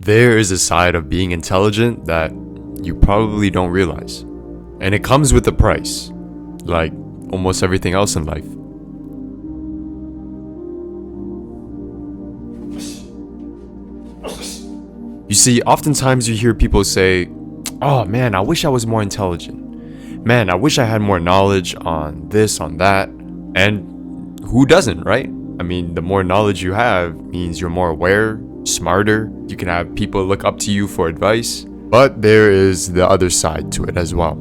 There is a side of being intelligent that you probably don't realize. And it comes with a price, like almost everything else in life. You see, oftentimes you hear people say, "Oh man, I wish I was more intelligent. Man, I wish I had more knowledge on this, on that." And who doesn't, right? I mean, the more knowledge you have means you're more aware, smarter. You can have people look up to you for advice. But there is the other side to it as well.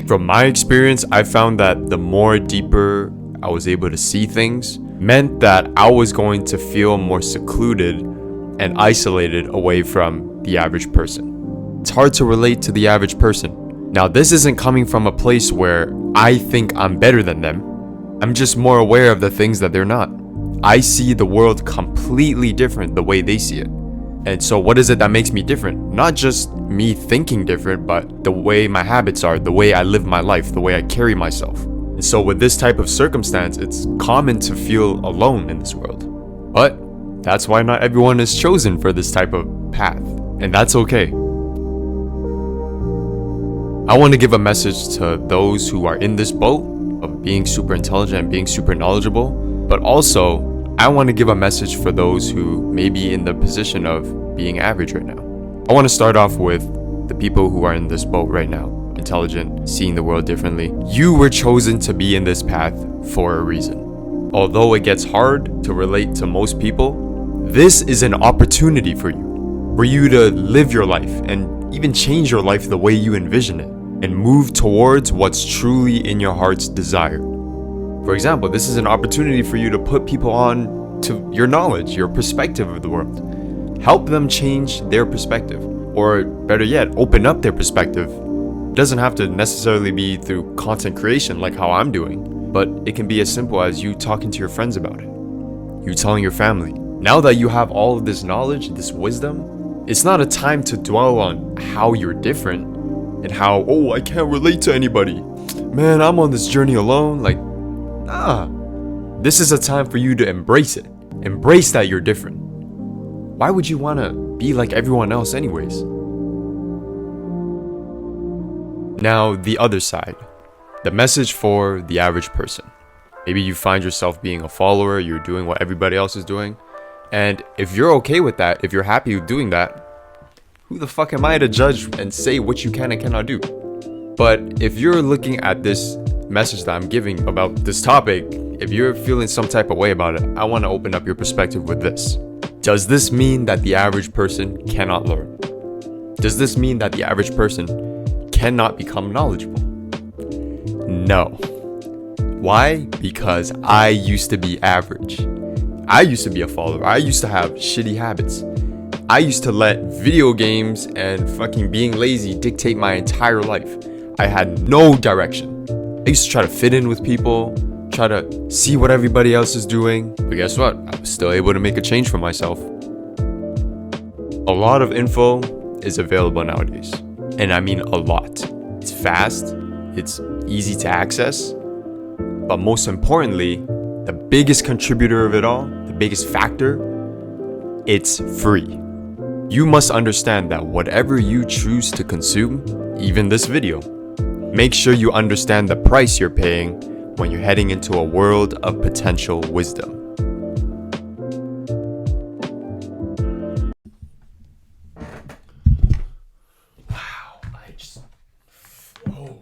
From my experience, I found that the more deeper I was able to see things meant that I was going to feel more secluded and isolated away from the average person. It's hard to relate to the average person. Now, this isn't coming from a place where I think I'm better than them. I'm just more aware of the things that they're not. I see the world completely different the way they see it. And so what is it that makes me different? Not just me thinking different, but the way my habits are, the way I live my life, the way I carry myself. And so with this type of circumstance, it's common to feel alone in this world. But that's why not everyone is chosen for this type of path. And that's okay. I want to give a message to those who are in this boat of being super intelligent and being super knowledgeable, but also I want to give a message for those who may be in the position of being average right now. I want to start off with the people who are in this boat right now, intelligent, seeing the world differently. You were chosen to be in this path for a reason. Although it gets hard to relate to most people, this is an opportunity for you to live your life and even change your life the way you envision it and move towards what's truly in your heart's desire. For example, this is an opportunity for you to put people on to your knowledge, your perspective of the world. Help them change their perspective, or better yet, open up their perspective. It doesn't have to necessarily be through content creation like how I'm doing, but it can be as simple as you talking to your friends about it, you telling your family. Now that you have all of this knowledge, this wisdom, it's not a time to dwell on how you're different and how, oh, I can't relate to anybody. Man, I'm on this journey alone. Like, nah. This is a time for you to embrace it. Embrace that you're different. Why would you want to be like everyone else anyways? Now, the other side. The message for the average person. Maybe you find yourself being a follower, you're doing what everybody else is doing. And if you're okay with that, if you're happy with doing that, who the fuck am I to judge and say what you can and cannot do? But if you're looking at this message that I'm giving about this topic, if you're feeling some type of way about it, I want to open up your perspective with this. Does this mean that the average person cannot learn? Does this mean that the average person cannot become knowledgeable? No. Why? Because I used to be average. I used to be a follower. I used to have shitty habits. I used to let video games and fucking being lazy dictate my entire life. I had no direction. I used to try to fit in with people, try to see what everybody else is doing. But guess what? I was still able to make a change for myself. A lot of info is available nowadays. And I mean a lot. It's fast, it's easy to access, but most importantly, the biggest contributor of it all, the biggest factor, it's free. You must understand that whatever you choose to consume, even this video, make sure you understand the price you're paying when you're heading into a world of potential wisdom. Wow, oh